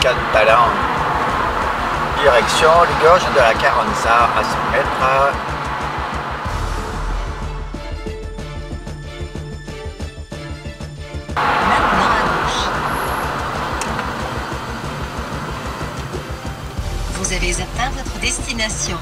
Catalan. Direction les gorges de la Carranza à 100 mètres. Maintenant à gauche. Vous avez atteint votre destination.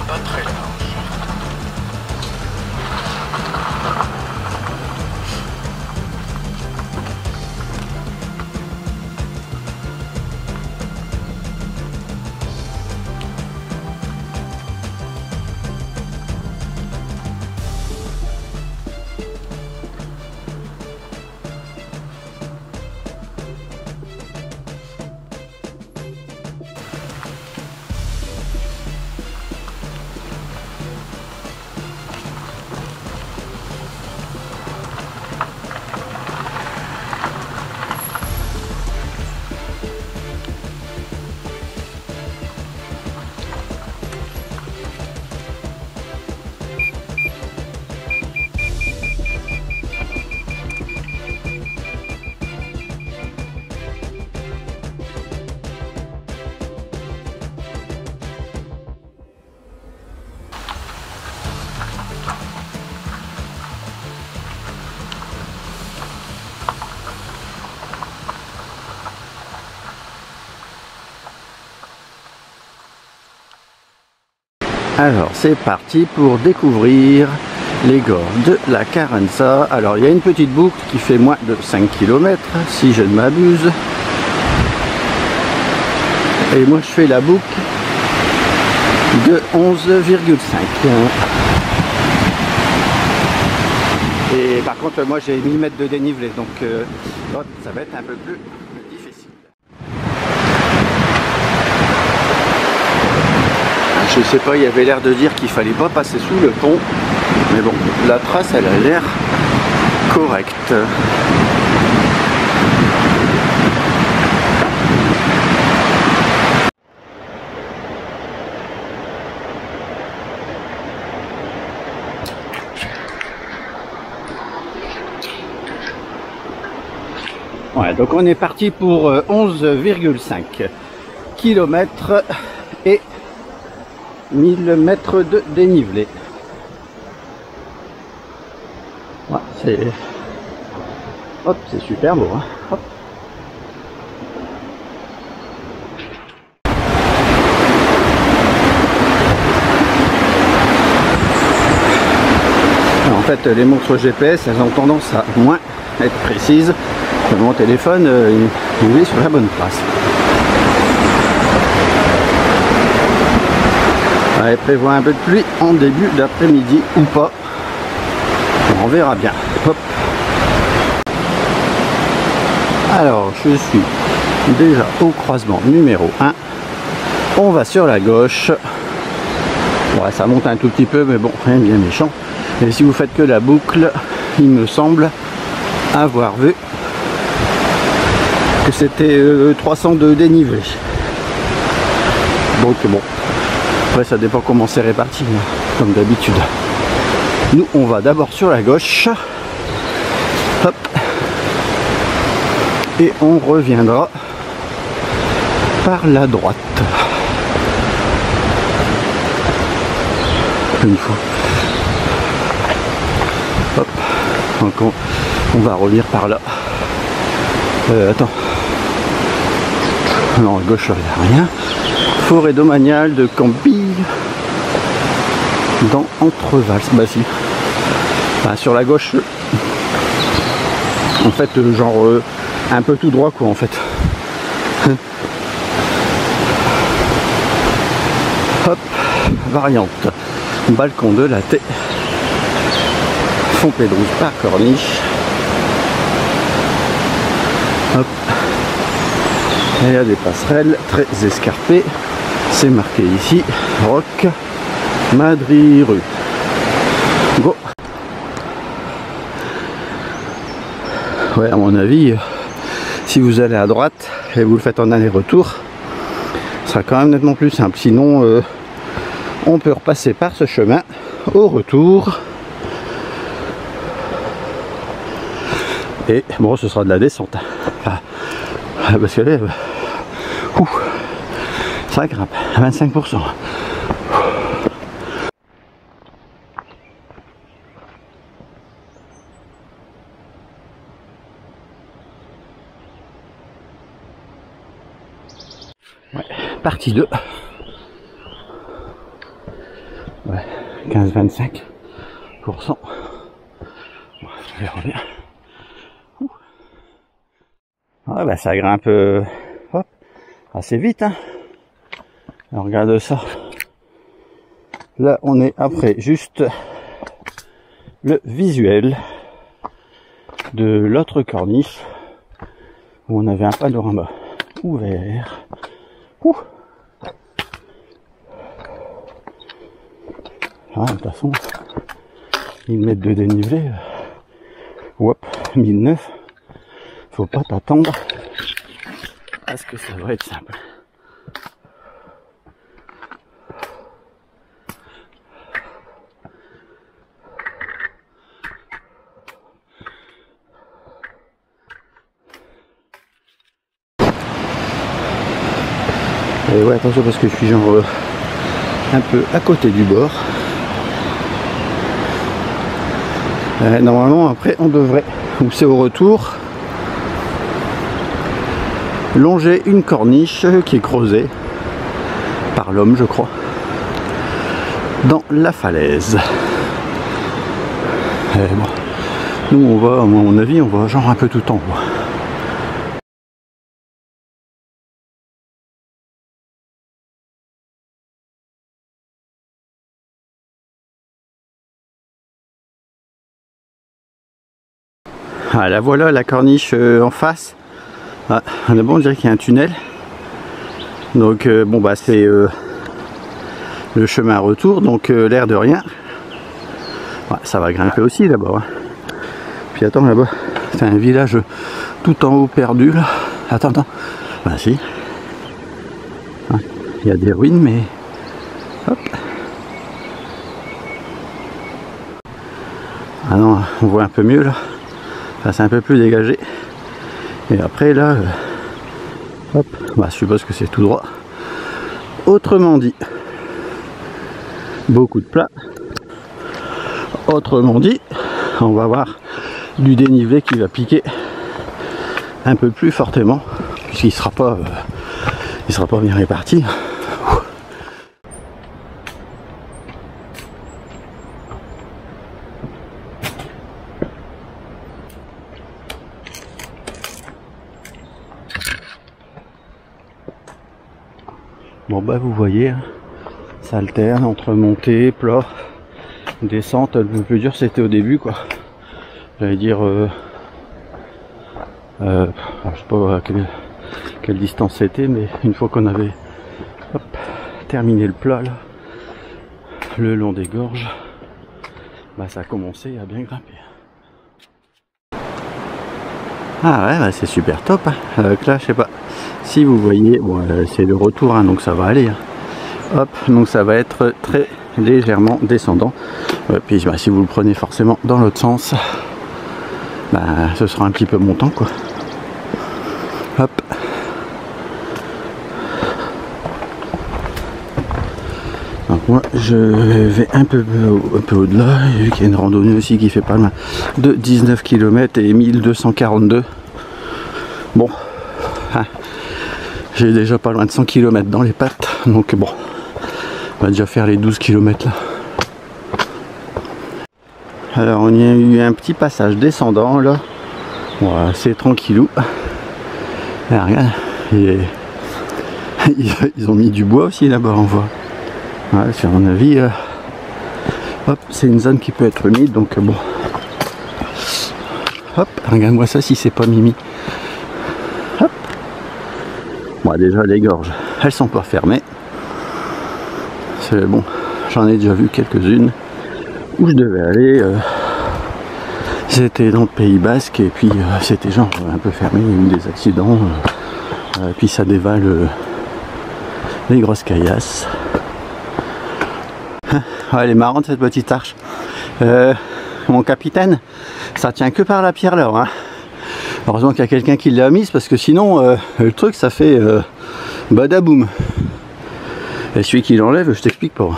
Pas très large. Alors c'est parti pour découvrir les gorges de la Carranza. Alors il y a une petite boucle qui fait moins de 5 km si je ne m'abuse. Et moi je fais la boucle de 11,5. Et par contre moi j'ai 1000 mètres de dénivelé, donc ça va être un peu plus difficile. Je sais pas, il y avait l'air de dire qu'il fallait pas passer sous le pont, mais bon, la trace elle a l'air correcte. Ouais, donc on est parti pour 11,5 km et 1000 mètres de dénivelé. Ouais, c'est... Hop, c'est super beau, hein. Hop. En fait, les montres GPS, elles ont tendance à moins être précises. Mon téléphone, il est sur la bonne place. Elle prévoit un peu de pluie en début d'après-midi ou pas. On verra bien. Hop. Alors, je suis déjà au croisement numéro 1. On va sur la gauche. Ouais, ça monte un tout petit peu, mais bon, rien de bien méchant. Et si vous faites que la boucle, il me semble avoir vu que c'était 300 de dénivelé. Donc bon. Après ça dépend comment c'est réparti, comme d'habitude. Nous on va d'abord sur la gauche. Hop. Et on reviendra par la droite. Une fois. Hop. Donc on va revenir par là. Attends. Non, à gauche il n'y a rien. Forêt domaniale de Campille dans Entreval. Bah si. Bah, sur la gauche, en fait, genre un peu tout droit quoi en fait. Hop, variante. Balcon de la Thé. Fontpédrouse par Corniche. Hop. Et il y a des passerelles très escarpées. C'est marqué ici, Roc Madriru. Go. Ouais, à mon avis, si vous allez à droite et vous le faites en aller-retour, ce sera quand même nettement plus simple. Sinon, on peut repasser par ce chemin au retour. Et bon, ce sera de la descente. Parce que là, ça grimpe à 25%. Ouais, partie 2. Ouais, 15-25%. On verra bien. Ouais, bah ça grimpe hop, assez vite. Hein. Alors, regarde ça. Là, on est après juste le visuel de l'autre corniche où on avait un panorama ouvert. Ah, de toute façon, 1000 mètres de dénivelé, hop, 1009. Faut pas t'attendre à ce que ça va être simple. Et ouais, attention parce que je suis genre un peu à côté du bord. Normalement après on devrait, ou c'est au retour, longer une corniche qui est creusée par l'homme, je crois, dans la falaise. Et bon, nous on va, à mon avis, on va genre un peu tout en haut. Ah, la voilà la corniche en face. Ah, d'abord on dirait qu'il y a un tunnel. Donc bon bah c'est le chemin retour, donc l'air de rien. Ouais, ça va grimper aussi là-bas. Hein. Puis attends là-bas, c'est un village tout en haut perdu là. Attends. Bah si. Il y a des ruines mais. Hop. Ah non, on voit un peu mieux là. C'est un peu plus dégagé. Et après là, hop, bah, je suppose que c'est tout droit. Autrement dit, beaucoup de plats. Autrement dit, on va avoir du dénivelé qui va piquer un peu plus fortement, puisqu'il sera pas bien réparti. Bon bah vous voyez, hein, ça alterne entre montée, plat, descente. Le plus dur c'était au début quoi. J'allais dire, je sais pas à quelle distance c'était, mais une fois qu'on avait terminé le plat là, le long des gorges, bah ça a commencé à bien grimper. Ah ouais, bah c'est super top. Hein. Là je sais pas si vous voyez, bon c'est le retour hein, donc ça va aller. Hein. Hop, donc ça va être très légèrement descendant. Puis bah, si vous le prenez forcément dans l'autre sens, bah, ce sera un petit peu montant quoi. Hop. Donc moi je vais un peu au-delà, vu qu'il y a une randonnée aussi qui fait pas loin de 19 km et 1242. Bon, hein, j'ai déjà pas loin de 100 km dans les pattes, donc bon, on va déjà faire les 12 km là. Alors on y a eu un petit passage descendant là, voilà, c'est tranquillou. Là, regarde, ils ont mis du bois aussi là-bas, on voit. Ouais, sur mon avis, hop, c'est une zone qui peut être humide, donc bon. Hop, regarde-moi ça si c'est pas Mimi. Hop. Bah déjà les gorges, elles sont pas fermées. C'est bon, j'en ai déjà vu quelques-unes où je devais aller. C'était dans le Pays Basque et puis c'était genre un peu fermé, il y a eu des accidents. Et puis ça dévale les grosses caillasses. Ouais, elle est marrante cette petite arche. Mon capitaine, ça tient que par la pierre là. Hein. Heureusement qu'il y a quelqu'un qui l'a mise parce que sinon le truc ça fait badaboum. Et celui qui l'enlève, je t'explique pas.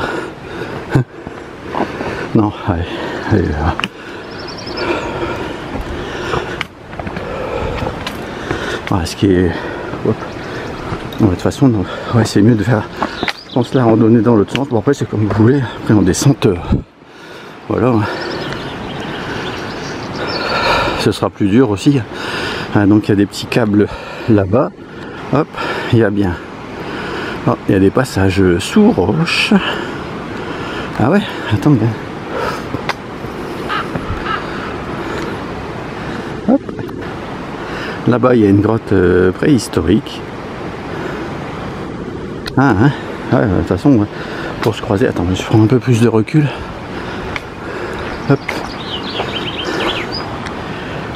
Non, allez là. Voilà, ce qui est. Hop. De toute façon, ouais, c'est mieux de faire. Je pense la randonnée dans l'autre sens. Bon après c'est comme vous voulez. Après en descente, voilà. Ce sera plus dur aussi. Donc il y a des petits câbles là-bas. Hop, il y a bien. Oh, il y a des passages sous roche. Ah ouais, attends bien. Hop. Là-bas il y a une grotte préhistorique. Ah hein. Ouais, de toute façon, pour se croiser, attends, je prends un peu plus de recul. Hop.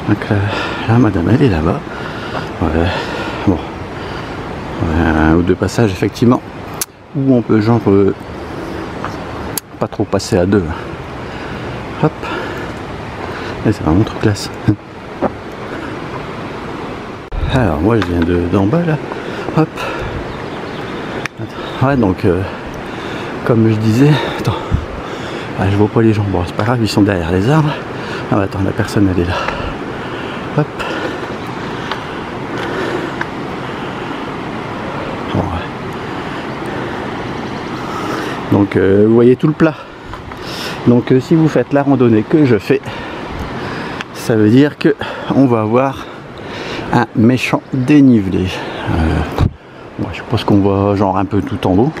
Donc là, madame, elle est là-bas. Ouais. Bon. Ouais, un ou deux passages, effectivement, où on peut genre pas trop passer à deux. Hop. Et c'est vraiment trop classe. Alors, moi, je viens d'en bas, là. Hop. Ouais, donc, comme je disais, attends, ah, je vois pas les gens, bon, c'est pas grave, ils sont derrière les arbres. Ah, attends, la personne, elle est là. Hop. Bon, ouais. Donc, vous voyez tout le plat. Donc, si vous faites la randonnée que je fais, ça veut dire que on va avoir un méchant dénivelé. Moi, je pense qu'on va genre un peu tout en haut.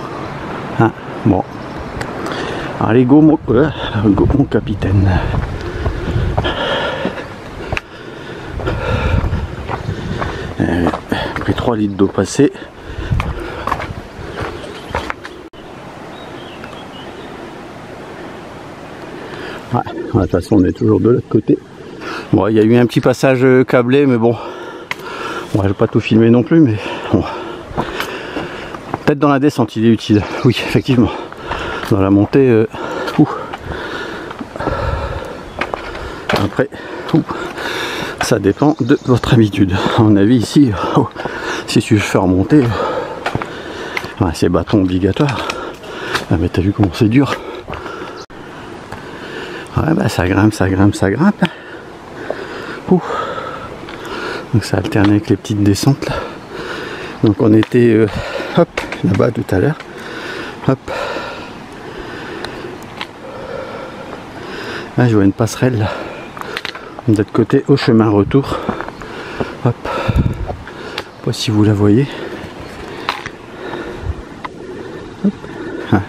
Hein, bon. Allez, go mon capitaine. Pris 3 litres d'eau passée. Ouais, de toute façon, on est toujours de l'autre côté. Bon, il y a eu un petit passage câblé, mais bon. Bon, je vais pas tout filmer non plus, mais bon. Peut-être dans la descente, il est utile. Oui, effectivement. Dans la montée, après, ça dépend de votre habitude. À mon avis, ici, si tu veux faire remonter, ouais, c'est bâton obligatoire. Ah, mais t'as vu comment c'est dur. Ouais, bah ça grimpe, ça grimpe, ça grimpe. Donc ça alterne avec les petites descentes là. Donc on était hop là-bas tout à l'heure. Hop. Là je vois une passerelle là. De l'autre côté au chemin retour. Hop. Je sais pas si vous la voyez. Hop. Ah.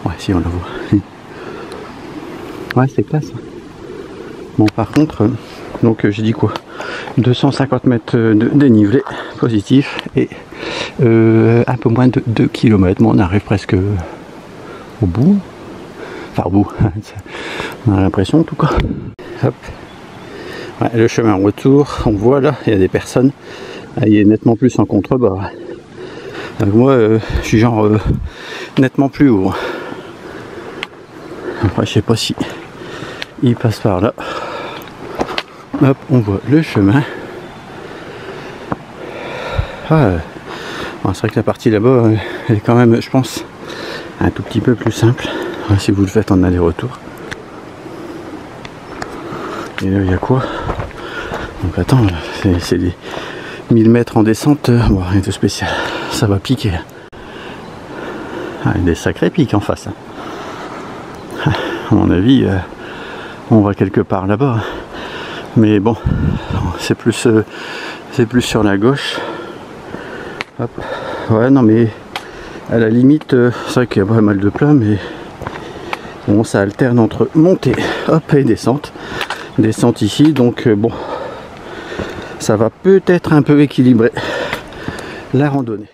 Ouais, si on la voit. Ouais, c'est classe. Bon, par contre, donc j'ai dit quoi, 250 mètres de dénivelé positif et un peu moins de 2 km. Bon, on arrive presque au bout. Enfin, au bout. On a l'impression, en tout cas. Hop. Ouais, le chemin retour, on voit là, il y a des personnes. Il est nettement plus en contrebas. Donc moi, je suis genre nettement plus haut. Après, je sais pas si il passe par là. Hop, on voit le chemin. Ah, bon, c'est vrai que la partie là-bas, elle est quand même, je pense, un tout petit peu plus simple. Ouais, si vous le faites en aller-retour. Et là, il y a quoi? Donc attends, c'est des 1000 mètres en descente. Bon, rien de spécial. Ça va piquer. Ah, des sacrés pics en face. À mon avis, on va quelque part là-bas. Mais bon, c'est plus sur la gauche. Hop. Ouais, non mais à la limite, c'est vrai qu'il y a pas mal de plats, mais bon, ça alterne entre montée, hop, et descente. Descente ici, donc bon, ça va peut-être un peu équilibrer la randonnée.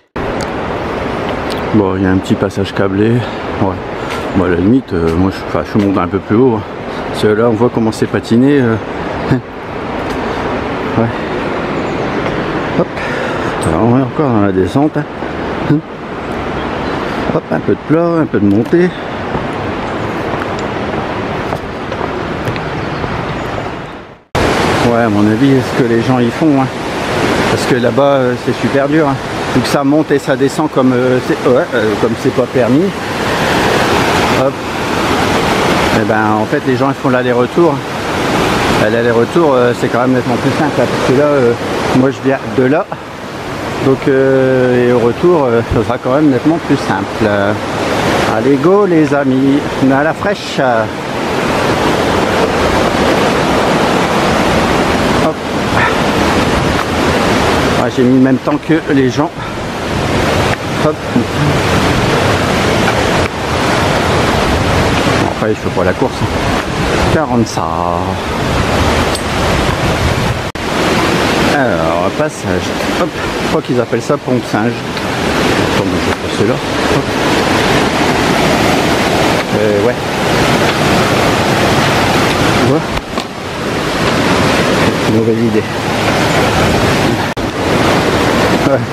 Bon, il y a un petit passage câblé. Ouais. Bon, à la limite, moi je monte un peu plus haut. Hein. Parce que là, on voit comment c'est patiné. Ouais. Hop. Alors, on est encore dans la descente. Hein. Hop, un peu de plat, un peu de montée. Ouais, à mon avis, ce que les gens y font. Hein. Parce que là-bas, c'est super dur. Hein. Vu que ça monte et ça descend comme c'est pas permis. Hop. Et ben en fait les gens ils font l'aller-retour. L'aller-retour c'est quand même nettement plus simple là, parce que là moi je viens de là. Donc et au retour ça sera quand même nettement plus simple. Allez go les amis, on est à la fraîche. Hop. Ouais, j'ai mis le même temps que les gens. Hop. Bon, après je fais pas la course. 40 ça. Alors passage. Hop. Je crois qu'ils appellent ça pompe singe. Attends, je vais passer là. Hop. Ouais. Tu vois ? C'est une mauvaise idée. Ouais.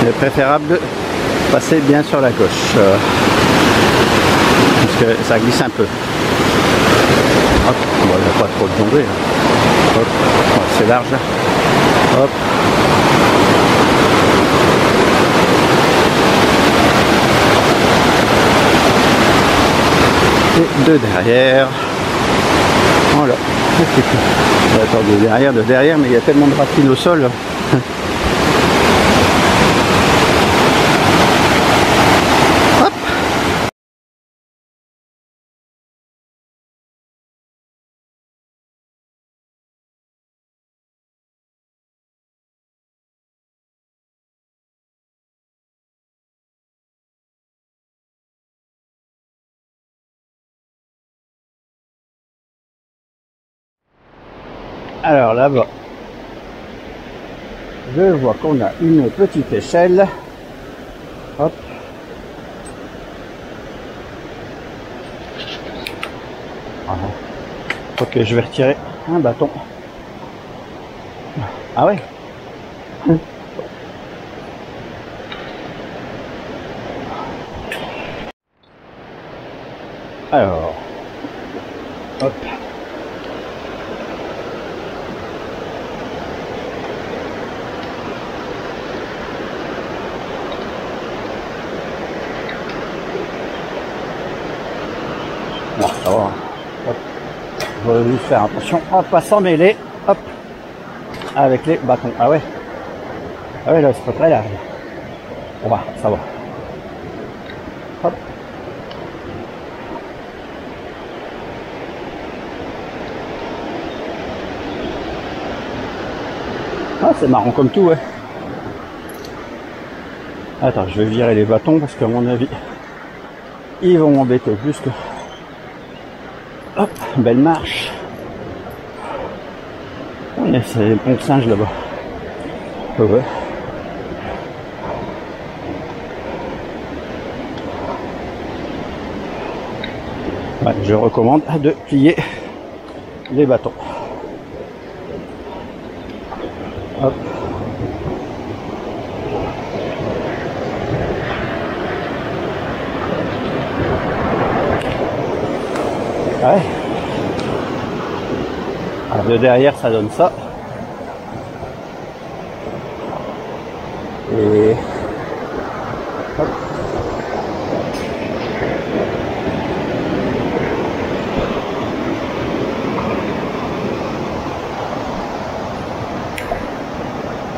Il est préférable de passer bien sur la gauche. Parce que ça glisse un peu. Hop, bon, il n'y a pas trop de tomber. Hop, bon, c'est large. Hop. Et de derrière. Voilà. Attends, de derrière, mais il y a tellement de racines au sol. Alors là-bas, je vois qu'on a une petite échelle. Hop. Ok, je vais retirer un bâton. Ah ouais. Alors, hop. Bon, ça va. Hop. Je vais juste faire attention à pas s'en mêler. Hop. Avec les bâtons. Ah ouais. Ah ouais, là c'est pas très large. Bon bah, ça va. Hop. Ah, c'est marrant comme tout, ouais. Attends, je vais virer les bâtons parce qu'à mon avis, ils vont m'embêter plus que... Hop, belle marche. Ouais, c'est le pompe singe là-bas. Ouais. Ouais, je recommande de plier les bâtons. Hop. Ouais. Alors de derrière ça donne ça. Et hop.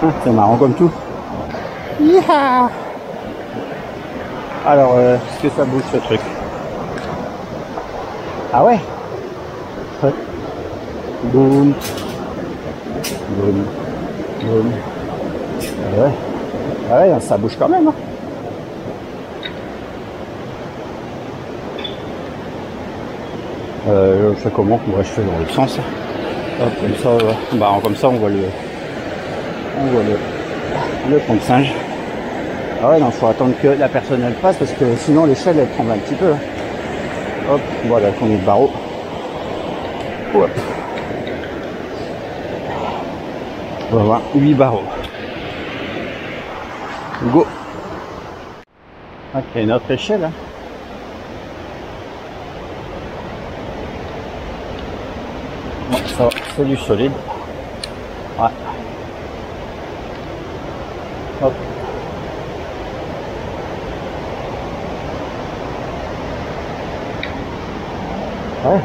Ah, c'est marrant comme tout. Yeah. Alors est-ce que ça bouge ce truc? Ah ouais. Hop. Boum. Boum. Boum. Ah ouais. Ah ouais, ça bouge quand même. Hein. Je fais comment? Moi je fais dans l'autre sens. Hop, comme ça, bah, comme ça on voit le. le pont de singe. Ah ouais, non, faut attendre que la personne elle passe parce que sinon l'échelle elle tremble un petit peu. Hop, voilà, qu'on est de barreau. Hop. On va avoir 8 barreaux. Go. Ok, notre échelle. Hein. Bon, ça va, c'est du solide. Ouais. Hop. Ouais.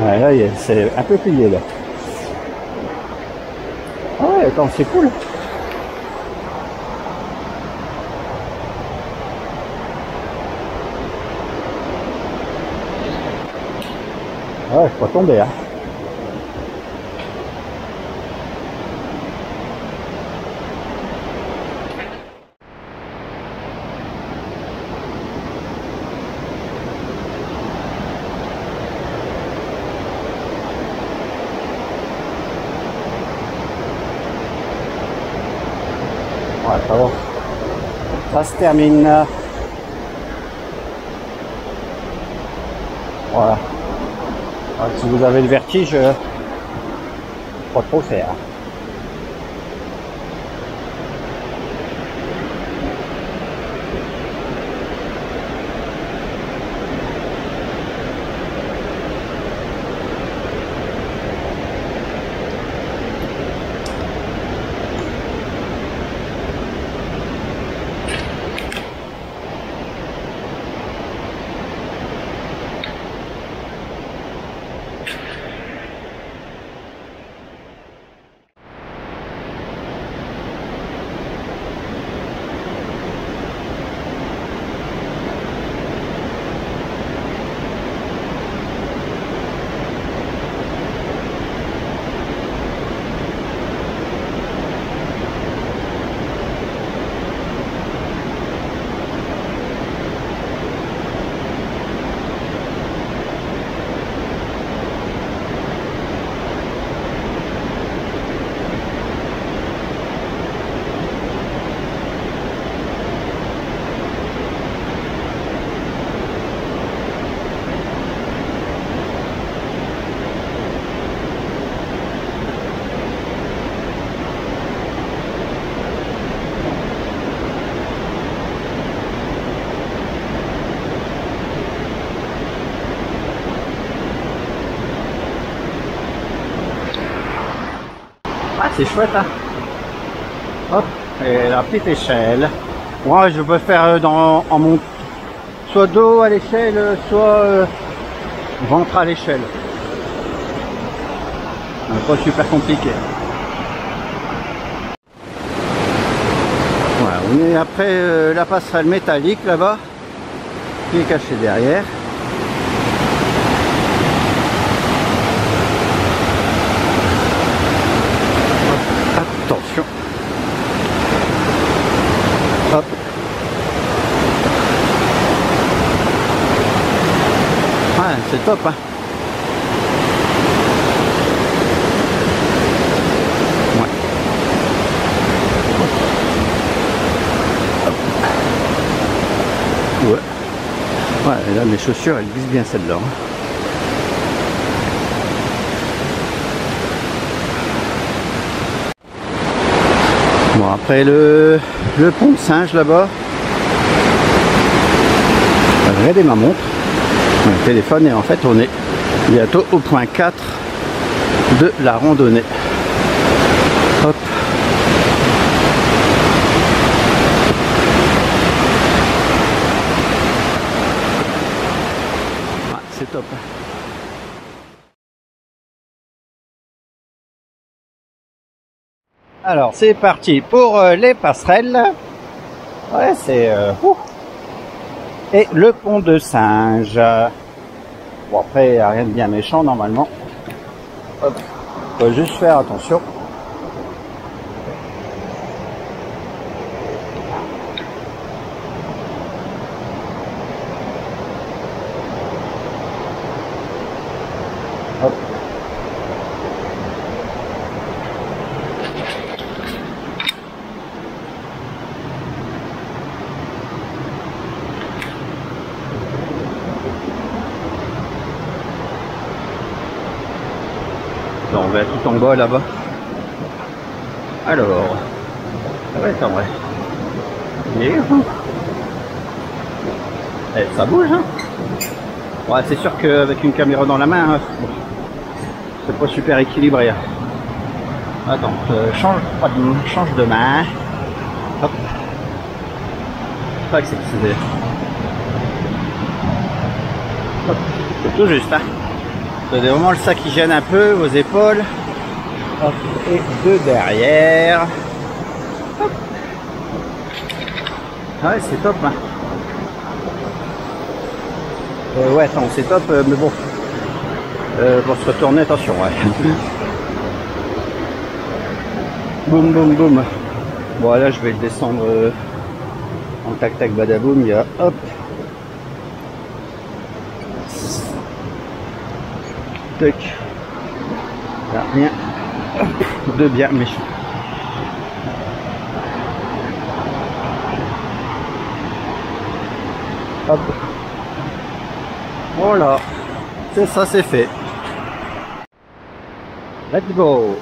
Ouais, là, c'est un peu plié, là. Ah ouais, attends, c'est cool. Ouais, je peux tomber, hein. Ouais, ça va. Ça se termine. Voilà. Alors, si vous avez le vertige, pas trop faire. Ah, c'est chouette, hein. Hop, et la petite échelle. Moi, je peux faire en mont, soit dos à l'échelle, soit ventre à l'échelle. Pas super compliqué. Voilà, on est après la passerelle métallique là-bas, qui est cachée derrière. Attention. Hop. Ouais, c'est top, hein. Ouais. Ouais. Ouais, là mes chaussures elles glissent bien celle-là. Hein. Bon, après le pont de singe là-bas, regardez ma montre, mon téléphone, et en fait on est bientôt au point 4 de la randonnée. Hop. Ah, c'est top. Alors c'est parti pour les passerelles. Ouais, c'est et le pont de singe. Bon, après il n'y a rien de bien méchant normalement. Hop. Faut juste faire attention. Hop. va tout en bas là-bas. Alors, ça va être en vrai. Et ça bouge, hein. Ouais, c'est sûr qu'avec une caméra dans la main, hein, c'est pas super équilibré. Hein. Attends, change de main. Hop. Pas que c'est hop, c'est tout juste, hein. C'est vraiment le sac qui gêne un peu, vos épaules. Hop, et de derrière. Hop. Ouais, c'est top, hein. Ouais, attends, c'est top, mais bon. Pour se retourner, attention, ouais. Boum, boum, boum. Bon, là, je vais le descendre en tac, tac, badaboum. Il y a, hop. Tac. Là, rien. Hop. De bien méchant. Hop. Voilà, c'est ça, c'est fait. Let's go.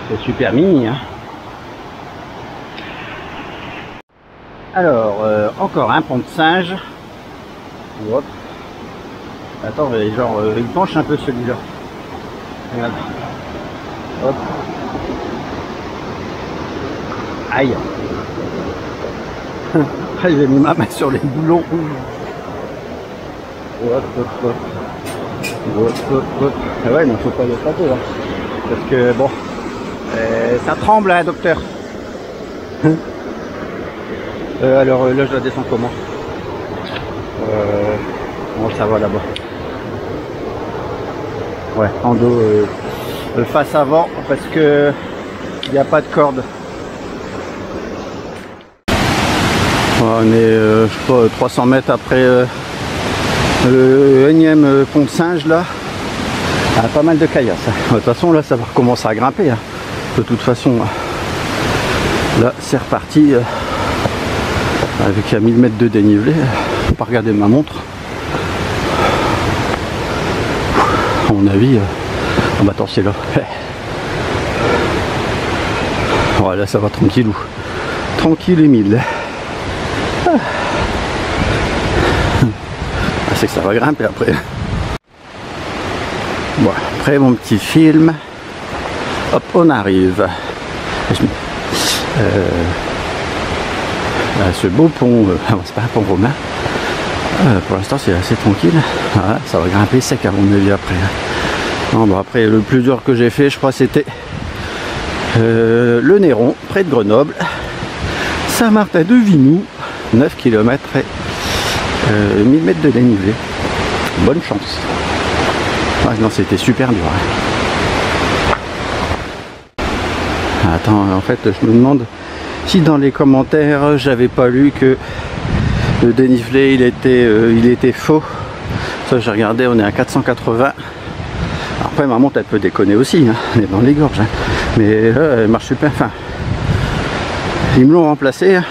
C'est super mini, hein. Alors, encore un pont de singe. Hop. Attends, mais genre, il penche un peu celui-là. Regarde. Hop. Aïe. J'ai mis ma main sur les boulons. Hop, hop, hop. Hop, hop, hop. Ah ouais, mais faut pas le taper, là. Parce que, bon, ça tremble, hein, docteur. Alors, là, je la descends comment? Bon, ça va là-bas. Ouais, en dos, face avant, parce que il n'y a pas de corde. On est, je sais pas, 300 mètres après le énième pont de singe là. Ah, pas mal de caillasses. De toute façon, là, ça va recommencer à grimper. Hein. De toute façon, là, c'est reparti avec à 1000 mètres de dénivelé. Faut pas regarder ma montre. À mon avis, oh bah attends, c'est là. Voilà, ça va tranquillou. Tranquille et mille. Ah, c'est que ça va grimper après. Bon, après mon petit film. Hop, on arrive. À ce beau pont, c'est pas un pont romain. Pour l'instant c'est assez tranquille. Voilà, ça va grimper sec à mon avis après. Non, bon, après le plus dur que j'ai fait, je crois, c'était le Néron, près de Grenoble. Saint-Martin de Vinoux, 9 km et 1000 mètres de dénivelé. Bonne chance. Ah, non, c'était super dur. Hein. Attends, en fait, je me demande si dans les commentaires, j'avais pas lu que le dénivelé il était faux. Ça, j'ai regardé, on est à 480. Après, ma montre elle peut déconner aussi, hein. Elle est dans les gorges. Hein. Mais là, elle marche super. Enfin, ils me l'ont remplacé hein,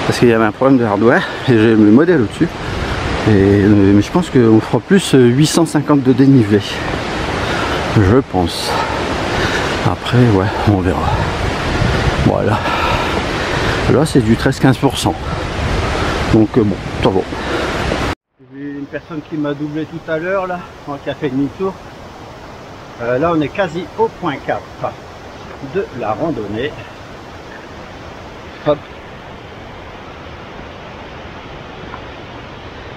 parce qu'il y avait un problème de hardware et j'ai le modèle au-dessus. Mais je pense qu'on fera plus 850 de dénivelé. Je pense. Après, ouais, on verra. Voilà. Là, c'est du 13-15%. Donc, bon, ça va. J'ai vu une personne qui m'a doublé tout à l'heure, là, qui a fait demi-tour. Là, on est quasi au point 4 de la randonnée. Hop.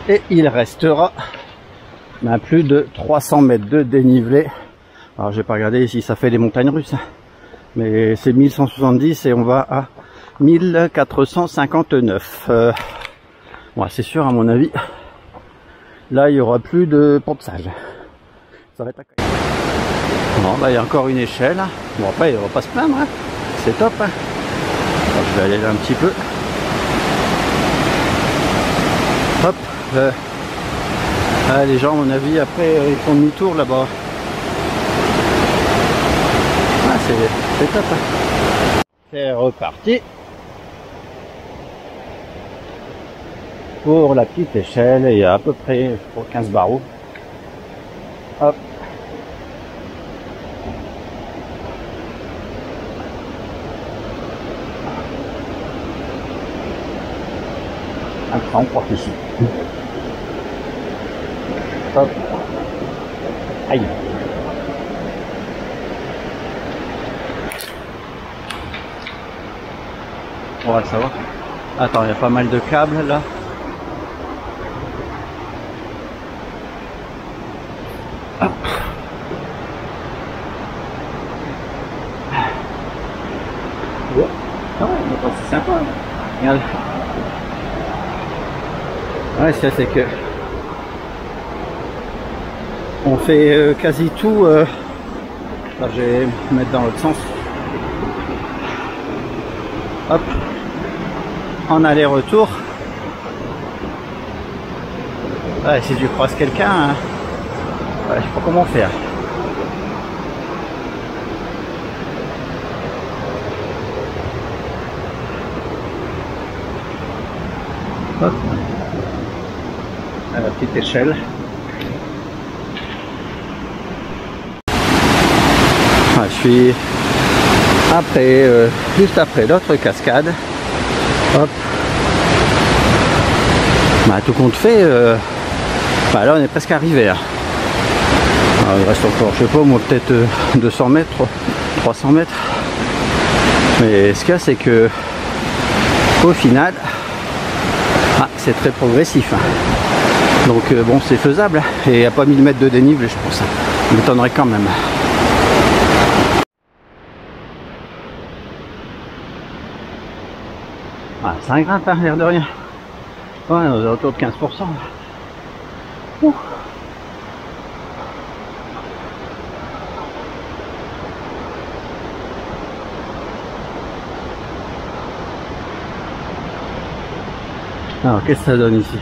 Et il restera plus de 300 mètres de dénivelé. Alors j'ai pas regardé si ça fait les montagnes russes, hein. Mais c'est 1170 et on va à 1459. Ouais, c'est sûr à mon avis. Là il y aura plus de pont de singe. Ça va être bon, bah, il y a encore une échelle. Bon après il va pas se plaindre, hein. C'est top. Hein. Alors, je vais aller là un petit peu. Hop. Les gens à mon avis après ils font demi-tour là-bas. Ah, c'est top. C'est reparti pour la petite échelle. Il y a à peu près pour 15 barreaux. Hop. Après on croit ici. Hop. Aïe. On va le savoir. Attends, il y a pas mal de câbles là. Hop. Ouais. Ah ouais, c'est sympa. Regarde. Ouais, ça c'est que on fait quasi tout. Là, je vais me mettre dans l'autre sens. Hop. En aller-retour. Ouais, si tu croises quelqu'un, hein. Ouais, je sais pas comment faire. Hop. À la petite échelle. Ah, je suis après, juste après l'autre cascade. Hop. Bah, tout compte fait, bah, là on est presque arrivé. Hein. Alors, il reste encore, je sais pas, moi peut-être 200 mètres, 300 mètres. Mais ce qu'il y a, c'est que au final, ah, c'est très progressif. Hein. Donc bon, c'est faisable. Et il n'y a pas 1000 mètres de dénivelé, je pense. Ça m'étonnerait quand même. Ah, ça grimpe, hein, l'air de rien. Ouais, on est autour de 15%. Ouh. Alors, qu'est-ce que ça donne ici?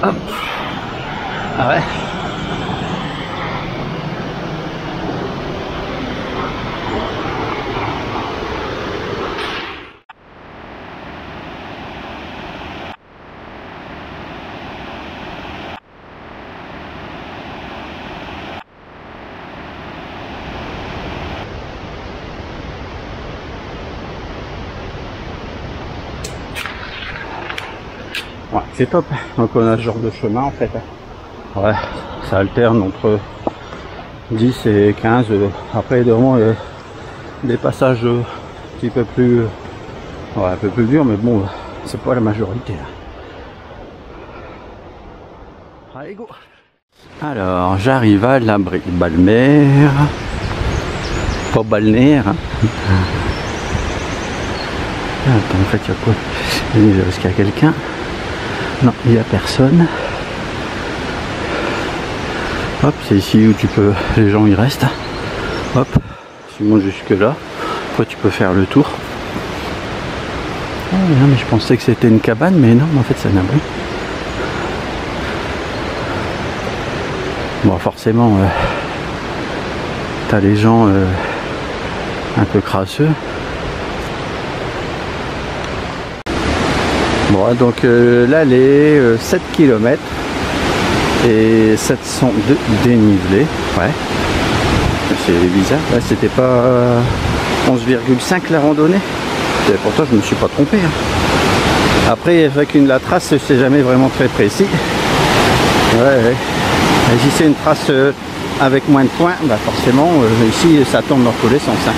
Hop. Ah ouais. Ouais, c'est top. Donc on a ce genre de chemin en fait. Ouais, ça alterne entre 10 et 15. Après vraiment des passages un petit peu plus, ouais, un peu plus durs, mais bon, c'est pas la majorité. Allez go. Alors j'arrive à l'abri balnéaire, pas balnéaire. Hein. Attends, en fait il y a quoi? Est-ce qu'il y a quelqu'un? Non, il n'y a personne. Hop, c'est ici où tu peux, les gens y restent. Hop, tu montes jusque là. Après tu peux faire le tour. Oh, non, mais je pensais que c'était une cabane, mais non, en fait c'est un abri. Bon, forcément, t'as les gens un peu crasseux. Bon, donc l'allée 7 km et 700 de dénivelé. Ouais, c'est bizarre. Là, c'était pas 11,5 la rondonnée. Et pourtant, je me suis pas trompé. Hein. Après, avec la trace, c'est jamais vraiment très précis. Ouais. Et si c'est une trace avec moins de points, bah forcément, ici, ça tourne dans tous les sens. Hein.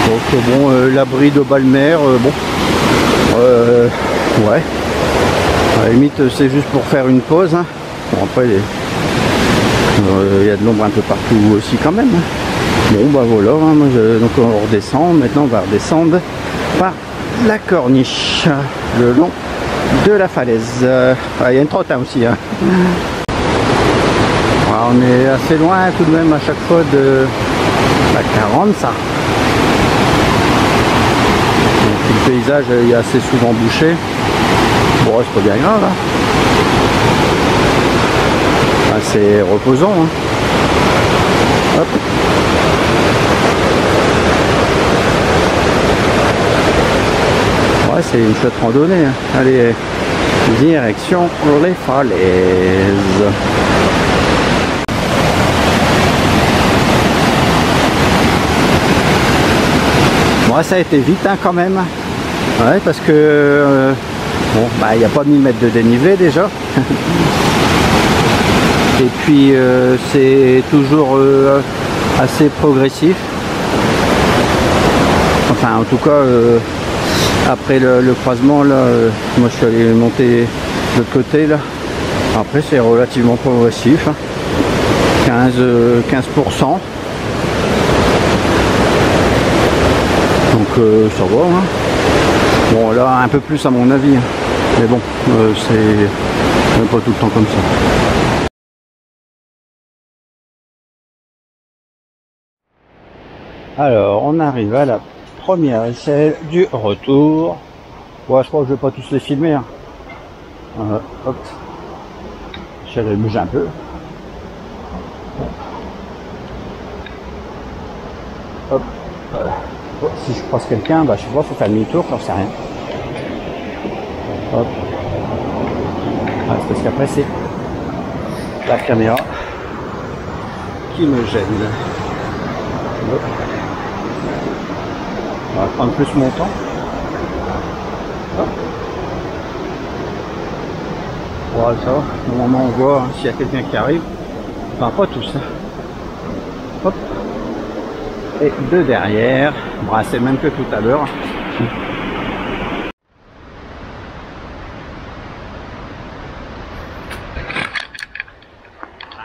Donc bon, l'abri de Balmer, bon, ouais, à la limite c'est juste pour faire une pause. Hein. Bon, après il y a de l'ombre un peu partout aussi quand même. Hein. Bon bah voilà, hein, moi, donc on redescend, maintenant on va redescendre par la corniche, le long de la falaise. Il y a une trotte hein, aussi. Hein. Alors, on est assez loin tout de même à chaque fois de la 40 ça. le paysage est assez souvent bouché. Bon, c'est pas bien grave, hein. Enfin, c'est reposant, hein. Hop. Ouais, c'est une chouette randonnée, hein. Allez, direction les falaises. Bon, ça a été vite, hein, quand même. Ouais, parce que bon, bah, il n'y a pas 1000 mètres de dénivelé déjà. Et puis c'est toujours assez progressif. Enfin, en tout cas, après le croisement, là, moi je suis allé monter de l'autre côté, là. Après, c'est relativement progressif, hein. 15%. Donc ça va, hein. Bon, là un peu plus à mon avis, hein. Mais bon, c'est pas tout le temps comme ça. Alors, on arrive à la première échelle du retour. Ouais, je crois que je vais pas tous les filmer, hein. Hop, l'échelle elle bouge un peu. Hop, voilà. Oh, si je croise quelqu'un, bah je sais pas, faut faire demi-tour, j'en sais rien. Hop. Ah, c'est parce qu'après c'est la caméra qui me gêne. Hop. On va prendre plus mon temps. Hop. Voilà, ça va. Normalement on voit, hein, s'il y a quelqu'un qui arrive. Enfin pas tous, hein. Hop. Et deux derrière. Bon, c'est le même que tout à l'heure.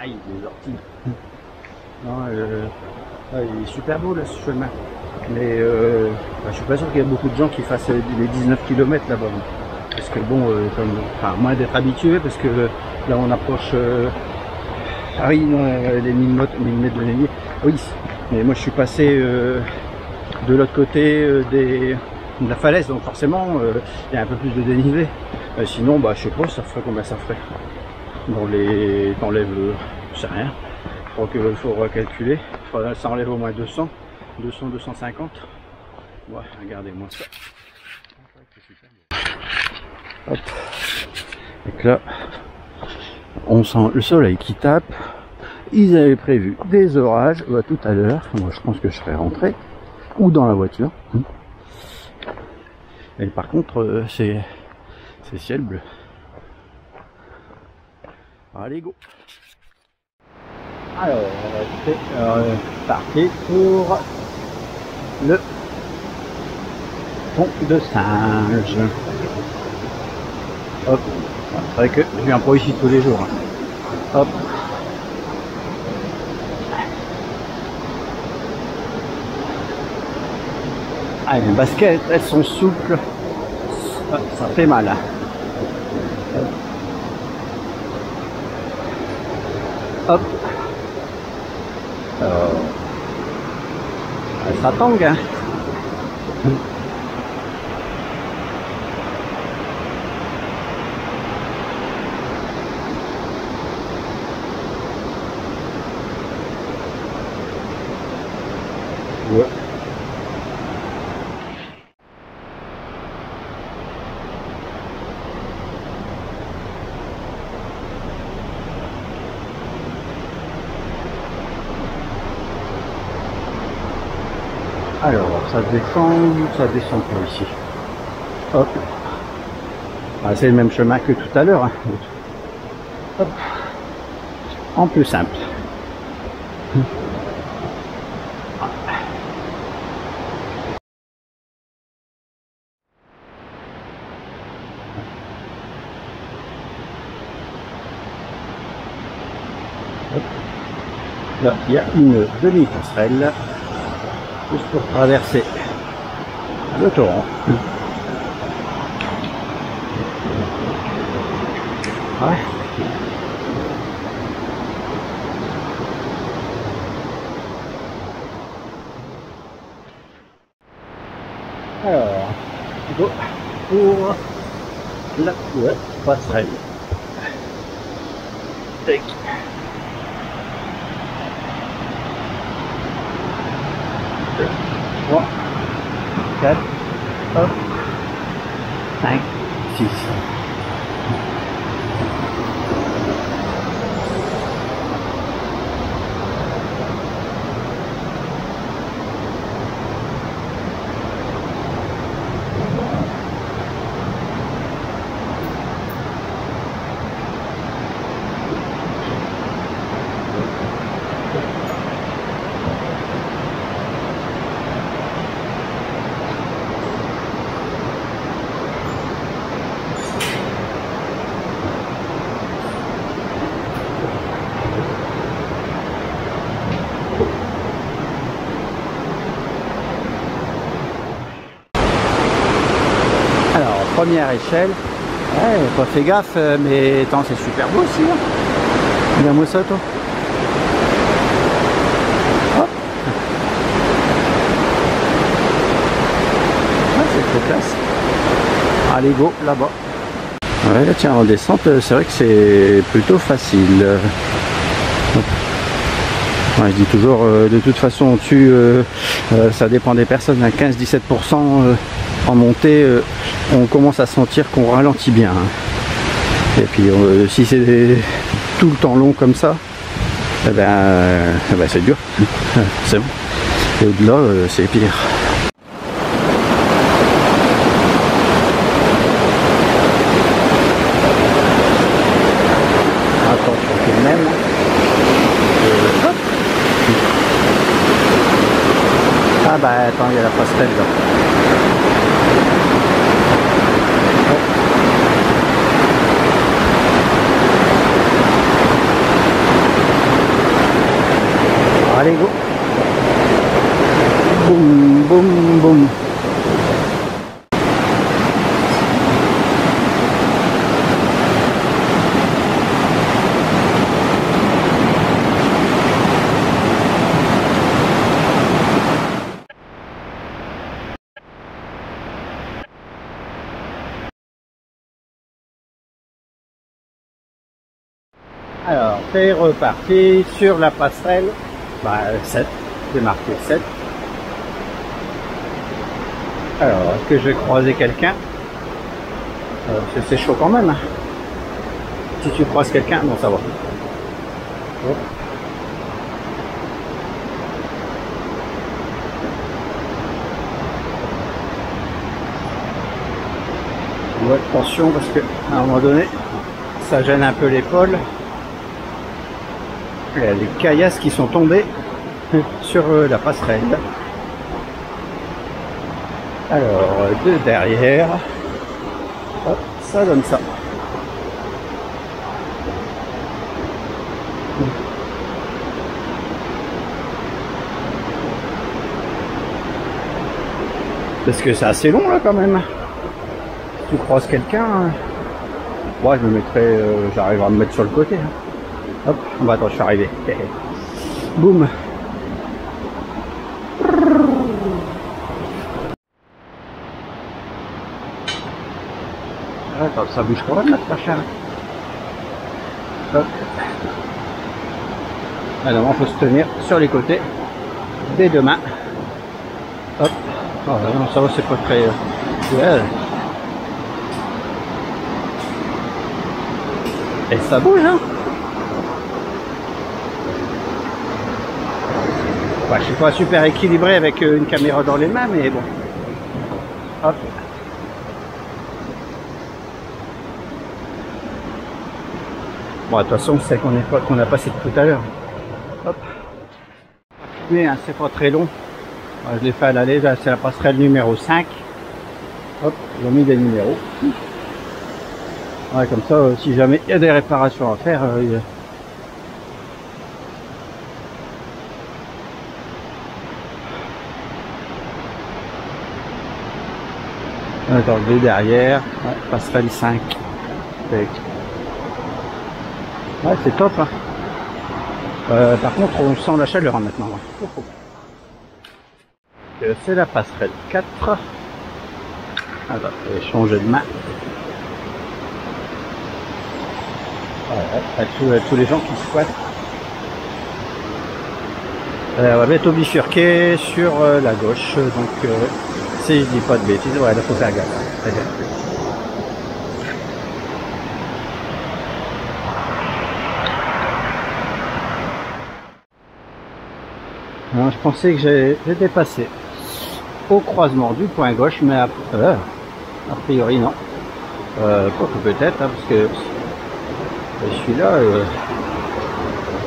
Aïe, les orties. Non, il est super beau là ce chemin. Mais je suis pas sûr qu'il y a beaucoup de gens qui fassent les 19 km là-bas. Parce que bon, enfin, moins d'être habitué, parce que là on approche. Ah oui, non, les 1000 mètres de dénivelé. Oui, mais moi je suis passé de l'autre côté de la falaise, donc forcément il y a un peu plus de dénivelé. Sinon, bah je sais pas, ça ferait combien ça ferait. Dans les. T'enlèves, je sais rien. Je crois qu'il faudra calculer. Ça enlève au moins 200, 250. Ouais, regardez-moi ça. Hop. Donc là, on sent le soleil qui tape. Ils avaient prévu des orages tout à l'heure. Moi, je pense que je serais rentré ou dans la voiture. Et par contre, c'est ciel bleu. Allez, go. Alors, c'est parti pour le pont de Singe. Hop. C'est vrai que je viens pas ici tous les jours, hein. Hop. Ah, les baskets, elles sont souples. Ah, ça fait mal, hein. Hop. Ça tangue, hein. Ouais. Alors, ça descend pas ici. Hop. Ah, c'est le même chemin que tout à l'heure, hein. Hop. En plus simple. Hop. Là, il y a une demi-passerelle. Juste pour traverser le torrent. Ouais. Alors, pour la passerelle. Tac. 3, 4, hop, 5, 6. Première échelle, ouais, pas fait gaffe, mais attends, c'est super beau aussi. Hein. Regarde-moi ça, toi. Hop. Ouais, c'est trop classe. Allez, go, là-bas. Ouais, là, tiens, en descente, c'est vrai que c'est plutôt facile. Ouais, je dis toujours, de toute façon, au-dessus, ça dépend des personnes, à 15-17%. En montée, on commence à sentir qu'on ralentit bien. Hein. Et puis si c'est tout le temps long comme ça, eh ben c'est dur. C'est bon. Et au-delà, c'est pire. Attention tout de même. Hop. Ah bah attends, il y a la passerelle là. Allez, go. Boum, boum, boum. Alors, c'est reparti sur la passerelle. Bah, 7, c'est marqué 7. Alors, est-ce que je vais croiser quelqu'un? C'est chaud quand même. Hein. Si tu croises quelqu'un, bon, ça va. Oh. Ouais, attention parce que à un moment donné, ça gêne un peu l'épaule. Il y a des caillasses qui sont tombées sur la passerelle. Alors, de derrière, hop, ça donne ça. Parce que c'est assez long là quand même. Si tu croises quelqu'un, moi je me mettrai, j'arriverai à me mettre sur le côté. Hein. Hop, bah attends, je suis arrivé. Boum. Attends, ça bouge pas là, machin. Hop. Alors, il faut se tenir sur les côtés des deux mains. Hop. Oh, non, ça va, c'est pas très. Ouais. Et ça bouge, hein. Ouais, je suis pas super équilibré avec une caméra dans les mains, mais bon. Hop. Bon, de toute façon, c'est qu'on a passé tout à l'heure. Hop. Mais hein, c'est pas très long. Je l'ai fait à l'aller, là c'est la passerelle numéro 5. Hop, ils ont mis des numéros. Ouais, comme ça, si jamais il y a des réparations à faire, attendez, derrière, ouais, passerelle 5. Ouais, c'est top. Hein. Par contre, on sent la chaleur hein, maintenant. Ouais. C'est la passerelle 4. Attends, je vais changer de main. Voilà, tous les gens qui squattent. On va bientôt bifurquer sur la gauche, donc si je dis pas de bêtises, ouais, il faut faire gaffe. Très bien. Alors, je pensais que j'étais passé au croisement du point gauche, mais a priori non. Quoique peut-être, hein, parce que celui-là,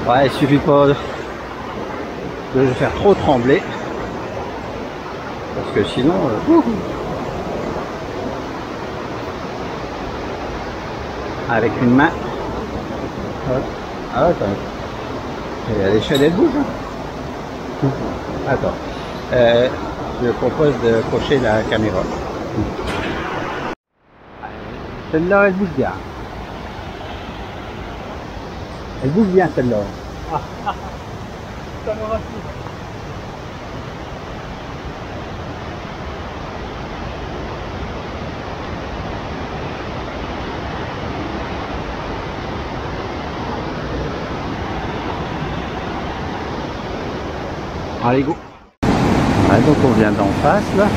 ouais, il suffit pas de le faire trop trembler, parce que sinon, avec une main, ah, attends, l'échelle elle bouge. Hein. Attends, je propose de cocher la caméra. Celle-là, elle bouge bien. Elle bouge bien, celle-là. Ça me rassure. Allez, go. Ouais, donc on vient d'en face là,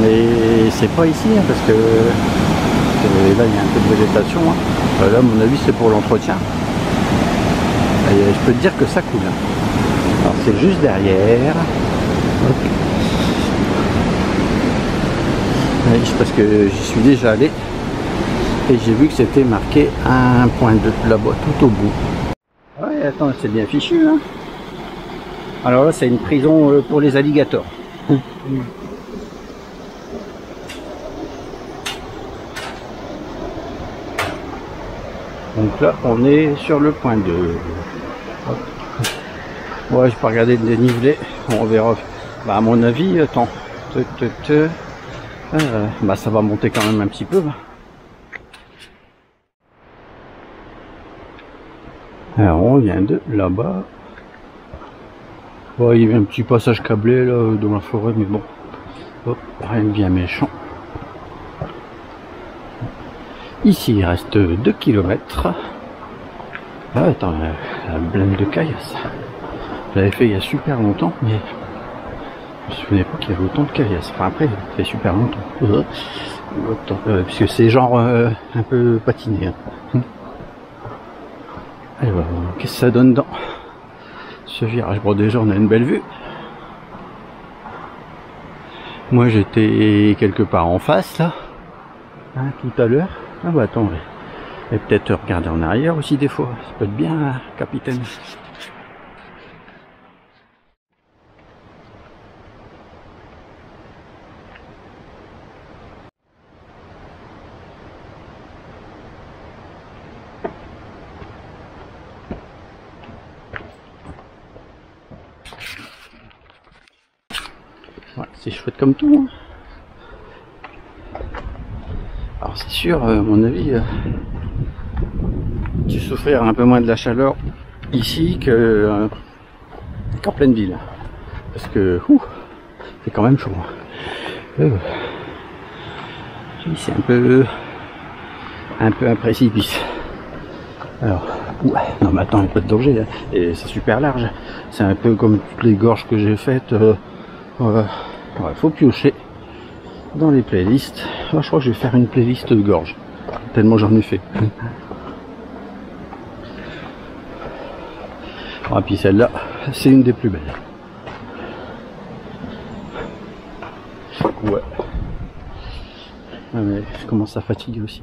mais c'est pas ici hein, parce que là il y a un peu de végétation. Hein. Là à mon avis c'est pour l'entretien. Je peux te dire que ça coule. Hein. Alors c'est juste derrière. Ouais, parce que j'y suis déjà allé et j'ai vu que c'était marqué 1.2 là-bas tout au bout. Ouais, attends, c'est bien fichu. Hein. Alors là, c'est une prison pour les alligators. Donc là, on est sur le point 2. Ouais, je peux regarder le dénivelé. On verra. Bah, à mon avis, attends. Bah, ça va monter quand même un petit peu. Alors, on vient de là-bas. Ouais, il y a un petit passage câblé là dans la forêt, mais bon, hop, rien de bien méchant. Ici, il reste 2 km. Ah, attends, la blinde de caillasse. Je l'avais fait il y a super longtemps, mais je me souvenais pas qu'il y avait autant de caillasse. Enfin, après, ça fait super longtemps. Puisque c'est genre un peu patiné. Hein. Alors, qu'est-ce que ça donne dans ce virage? Bon, déjà on a une belle vue. Moi j'étais quelque part en face là, hein, tout à l'heure. Ah bah attends, et peut-être regarder en arrière aussi des fois, ça peut être bien, hein, capitaine. Ouais, c'est chouette comme tout. Hein. Alors c'est sûr, à mon avis, tu souffriras un peu moins de la chaleur ici qu'en pleine ville. Parce que c'est quand même chaud. C'est un peu un précipice. Alors, ouais, non mais attends, il n'y a pas de danger. Hein. Et c'est super large. C'est un peu comme toutes les gorges que j'ai faites. Ouais, faut piocher dans les playlists. Je crois que je vais faire une playlist de gorge, tellement j'en ai fait. Et puis celle-là, c'est une des plus belles. Ouais. Ah, mais je commence à fatiguer aussi.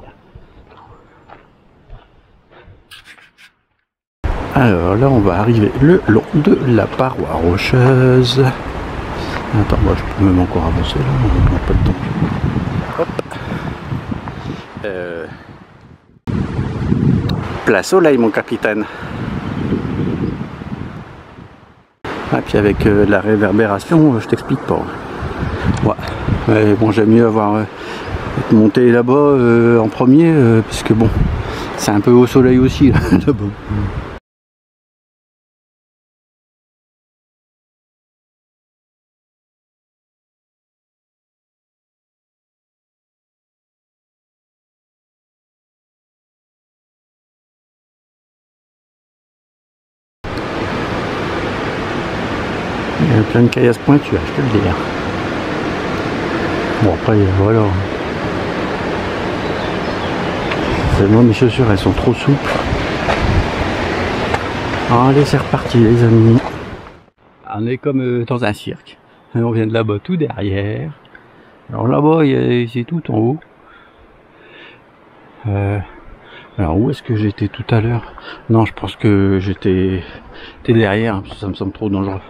Alors là, on va arriver le long de la paroi rocheuse. Attends, moi je peux même encore avancer là, on n'a pas de temps. Hop. Place au soleil mon capitaine. Ah puis avec la réverbération, je t'explique pas. Ouais. Mais bon, j'aime mieux avoir monté là-bas en premier, parce que bon, c'est un peu au soleil aussi là-bas. y a plein de caillasses pointues, je peux le dire. Bon après voilà. Seulement mes chaussures elles sont trop souples. Allez c'est reparti les amis. On est comme dans un cirque. On vient de là-bas tout derrière. Alors là-bas c'est tout en haut. Alors où est-ce que j'étais tout à l'heure? Non je pense que j'étais derrière, hein, parce que ça me semble trop dangereux.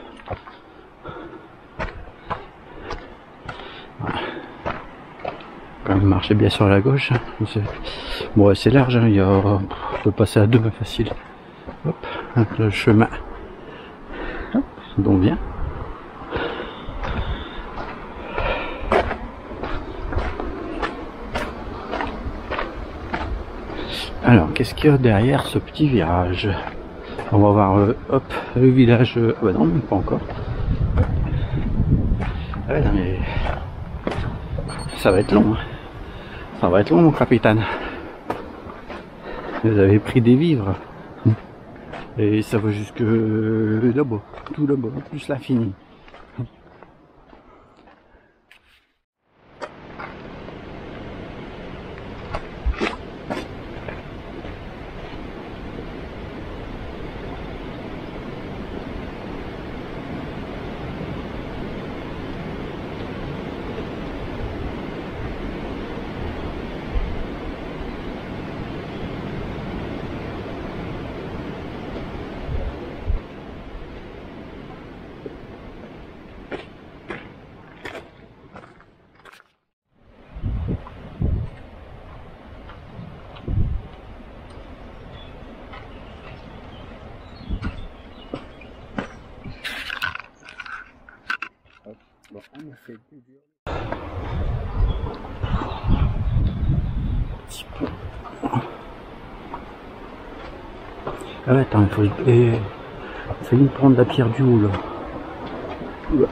Quand même marcher bien sur la gauche. Hein. Bon c'est large, hein. On peut passer à deux facile. Hop, le chemin. Hop, donc bien. Alors, qu'est-ce qu'il y a derrière ce petit virage? On va voir, hop, le village. Bah non, même pas encore. Ouais, non, mais ça va être long. Hein. Ça va être long, mon capitaine. Vous avez pris des vivres. Et ça va jusque là-bas, tout là-bas, plus l'infini. Bon, on a fait plusieurs. Ah ouais, attends, il faut me prendre la pierre du haut là. Ouais.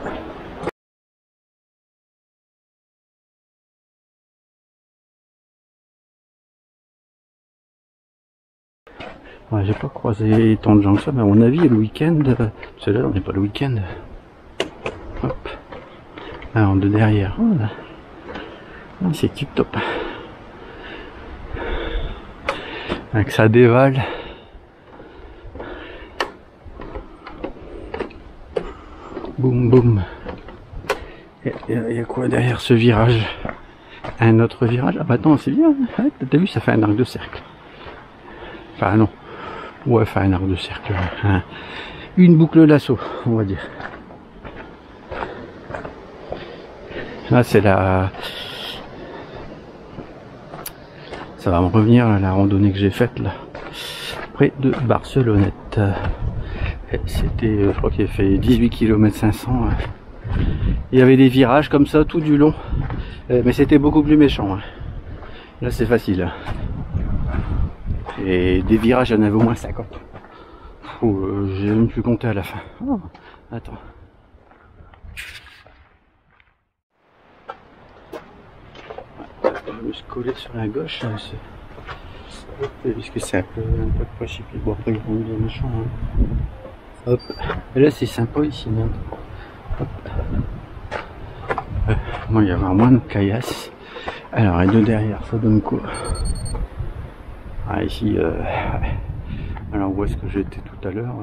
Ouais, j'ai pas croisé tant de gens que ça, mais à mon avis, le week-end, parce que là, on n'est pas le week-end. Hop. Alors, de derrière, voilà. C'est tip top. Avec ça dévale. Boum boum. Il y a quoi derrière ce virage? Un autre virage? Ah bah attends, c'est bien. Ouais, t'as vu, ça fait un arc de cercle. Enfin non. Ouais, enfin un arc de cercle. Une boucle lasso, on va dire. Là c'est la... Ça va me revenir là, la randonnée que j'ai faite là. Près de Barcelonnette. C'était, je crois qu'il a fait 18 km 500. Il y avait des virages comme ça tout du long. Mais c'était beaucoup plus méchant. Là c'est facile. Et des virages, il y en avait au moins 50. J'ai même pu compter à la fin. Oh, attends. Je me suis collé sur la gauche. Puisque c'est un peu de chipi. Bon, après, ils vont bien méchant. Hein. Hop. Et là, c'est sympa ici, merde. Hop. Moi, il y avait moins de caillasses. Alors, et de derrière, ça donne quoi? Ah, ici, alors où est-ce que j'étais tout à l'heure?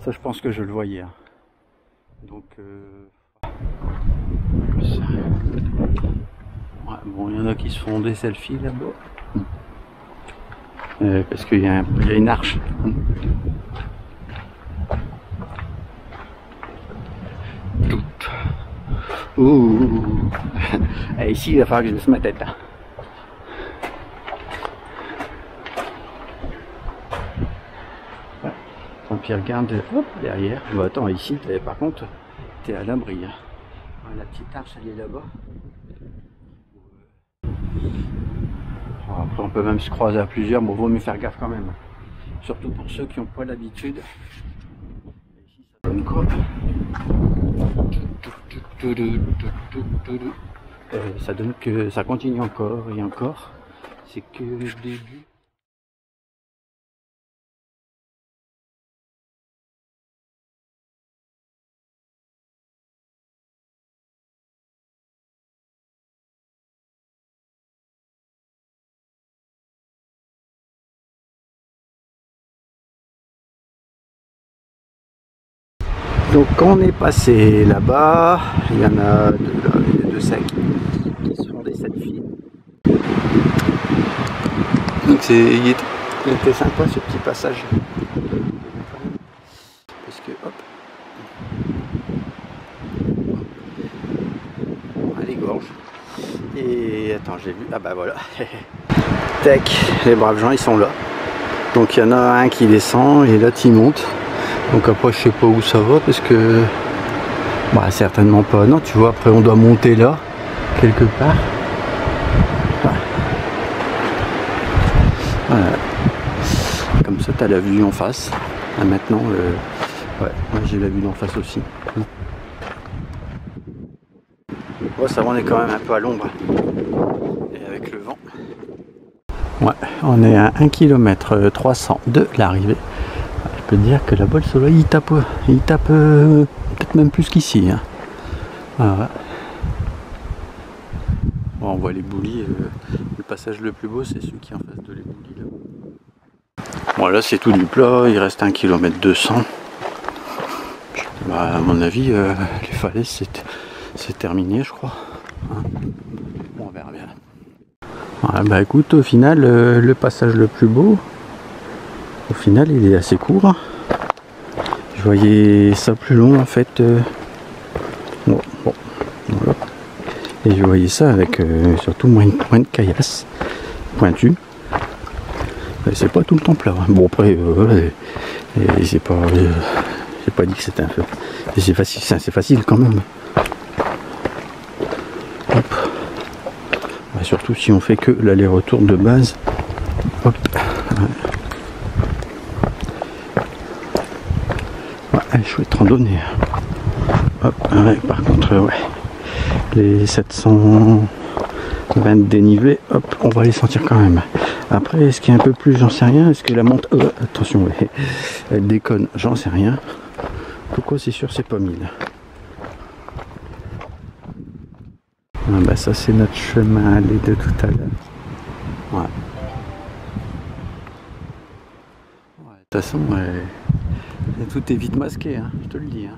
Ça, je pense que je le voyais. Hein. Donc, ouais, bon, il y en a qui se font des selfies là-bas. Parce qu'il y a une arche. Ouh. Et ici, il va falloir que je laisse ma tête. Hein. Tant pis, regarde, hop, derrière. Bah, attends, ici, par contre, t'es à l'abri. Hein. La petite arche, elle est là-bas. Après, on peut même se croiser à plusieurs, mais bon, vaut mieux faire gaffe quand même. Surtout pour ceux qui n'ont pas l'habitude. Ici, ça donne quoi? Ça donne que ça continue encore et encore. C'est que le début. Donc quand on est passé là-bas, il y en a deux, là, les deux sacs qui se font des selfies. Donc il était sympa ce petit passage. Parce que hop, les gorges. Et attends, j'ai vu, ah bah voilà. Tac, les braves gens ils sont là. Donc il y en a un qui descend et l'autre il monte. Donc après je sais pas où ça va parce que bah certainement pas. Non tu vois, après on doit monter là quelque part. Voilà. Comme ça tu as la vue en face. Là, maintenant ouais, moi j'ai la vue d'en face aussi. Bon, ça va, on est quand même un peu à l'ombre. Et avec le vent. Ouais, on est à 1 km 300 de l'arrivée. Je peux te dire que là-bas le soleil il tape peut-être même plus qu'ici. Hein. Voilà. Bon, on voit les boulis. Le passage le plus beau c'est celui qui est en face de les boulis là. Bon là c'est tout du plat, il reste 1 km 200. Bah, à mon avis les falaises c'est terminé je crois. Hein. Bon, on verra bien. Ouais, bah écoute, au final le passage le plus beau, au final il est assez court. Je voyais ça plus long en fait. Bon, voilà. Et je voyais ça avec surtout moins de caillasse pointue. C'est pas tout le temps plat. Bon après c'est pas j'ai pas dit que c'était un peu. C'est facile quand même. Hop. Bah, surtout si on fait que l'aller-retour de base. Hop. Ouais, chouette randonnée. Hop, ouais, par contre, ouais. Les 720 dénivelés, hop, on va les sentir quand même. Après, est-ce qu'il y a un peu plus, j'en sais rien. Est-ce que la monte... attention, ouais. Elle déconne, j'en sais rien. Pourquoi c'est sûr, c'est pas 1000. Ah bah ça c'est notre chemin allé de tout à l'heure. Ouais. De toute façon, tout est vite masqué, hein, je te le dis. Hein.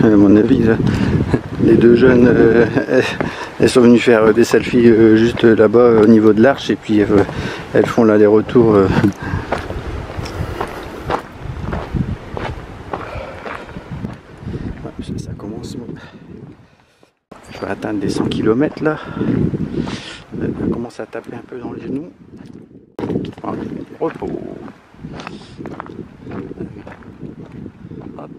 À mon avis, là, les deux jeunes, elles sont venues faire des selfies juste là-bas au niveau de l'arche et puis elles font l'aller-retour. Ça commence. Je vais atteindre des 100 km là. Ça commence à taper un peu dans les genoux. Repos. Hop.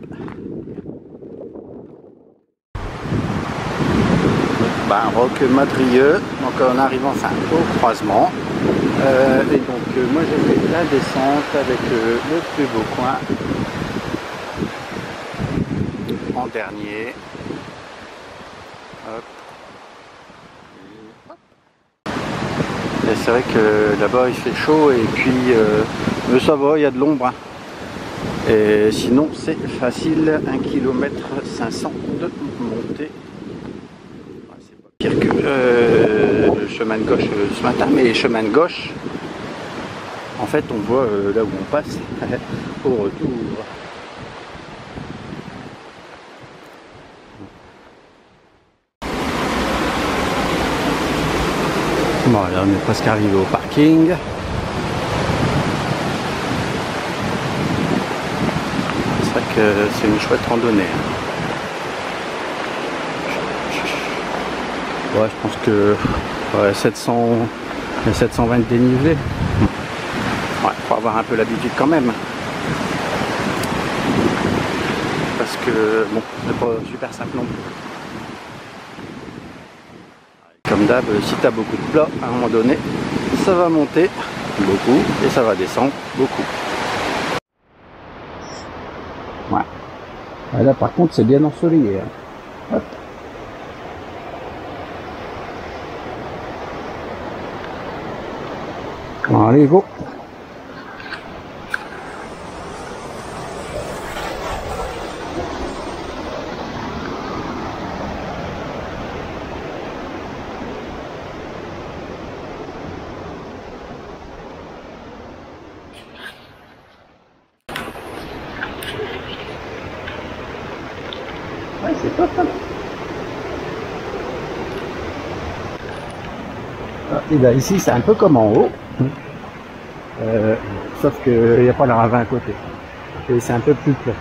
Bah, roc madrieux. Donc on arrive enfin au croisement. Et donc moi j'ai fait la descente avec le plus beau coin. En dernier. Hop. Et c'est vrai que là-bas il fait chaud et puis mais ça va, il y a de l'ombre. Hein. Et sinon c'est facile, 1 km 500 de montée. C'est pas pire que le chemin de gauche ce matin, mais les chemins de gauche, en fait on voit là où on passe au retour. Bon, là on est presque arrivé au parking. C'est vrai que c'est une chouette randonnée. Ouais, je pense que ouais, 720 de dénivelé. Ouais, faut avoir un peu l'habitude quand même. Parce que bon, c'est pas super simple non plus. Comme d'hab, si tu as beaucoup de plats, à un moment donné, ça va monter beaucoup et ça va descendre beaucoup. Ouais. Et là par contre c'est bien ensoleillé. Hein. Hop. Allez, go. C'est top, hein. Et bien ici c'est un peu comme en haut, sauf qu'il n'y a pas le ravin à côté. Et c'est un peu plus plat.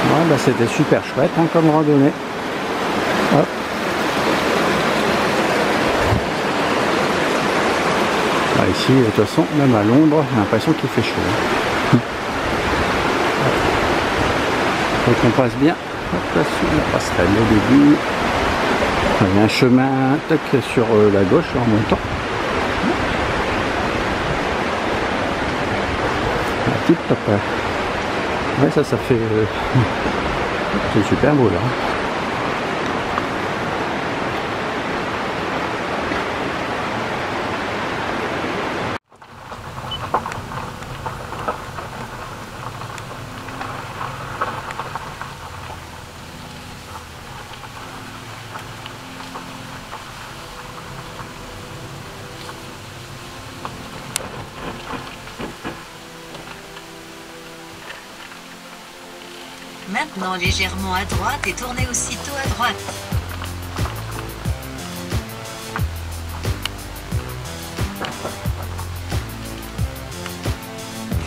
Ouais, bah c'était super chouette hein, comme randonnée. Hop. Ah, ici, de toute façon, même à l'ombre, j'ai l'impression qu'il fait chaud. Donc on passe bien. Hop, là, sur la passerelle au début. Il y a un chemin tac, sur la gauche en montant. La petite top. Ouais, ça fait... c'est super beau là. Maintenant légèrement à droite et tournez aussitôt à droite.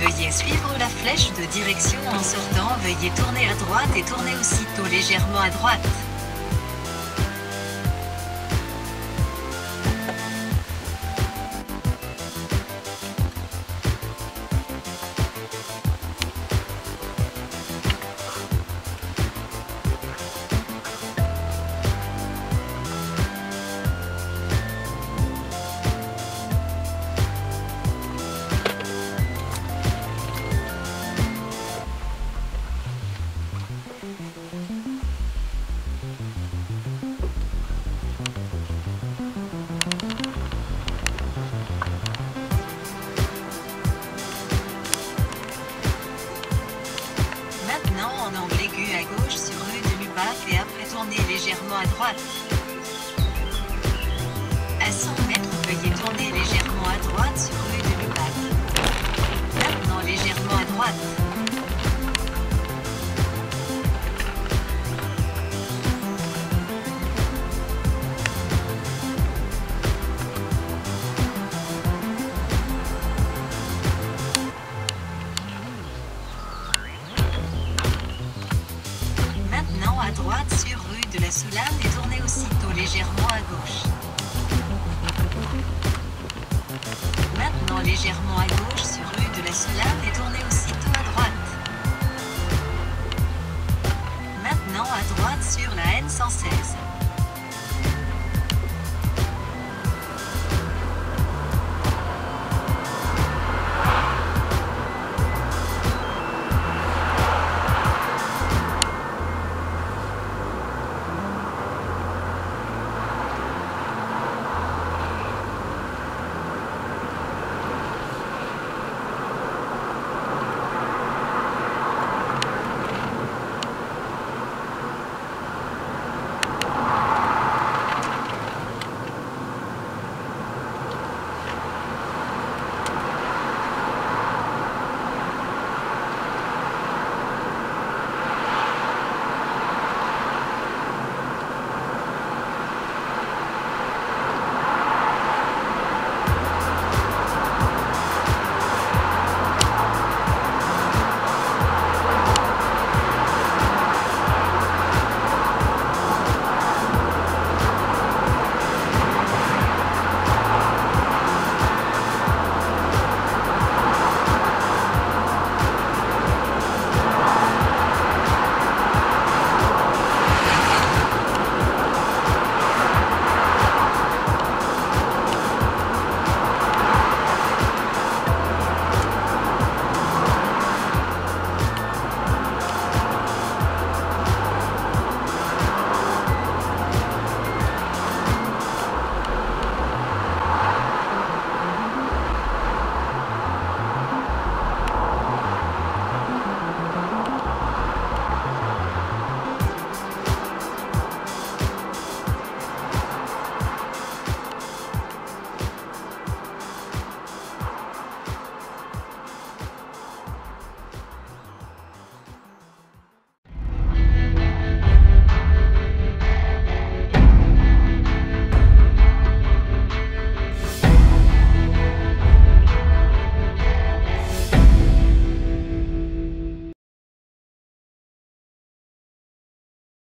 Veuillez suivre la flèche de direction en sortant. Veuillez tourner à droite et tournez aussitôt légèrement à droite. En angle aigu à gauche sur rue de Lubac et après tournez légèrement à droite. À 100 mètres, veuillez tourner légèrement à droite sur rue de Lubac. Maintenant légèrement à droite. À droite sur rue de la Soulane et tournez aussitôt légèrement à gauche. Maintenant légèrement à gauche sur rue de la Soulane et tournez aussitôt à droite. Maintenant à droite sur la N116.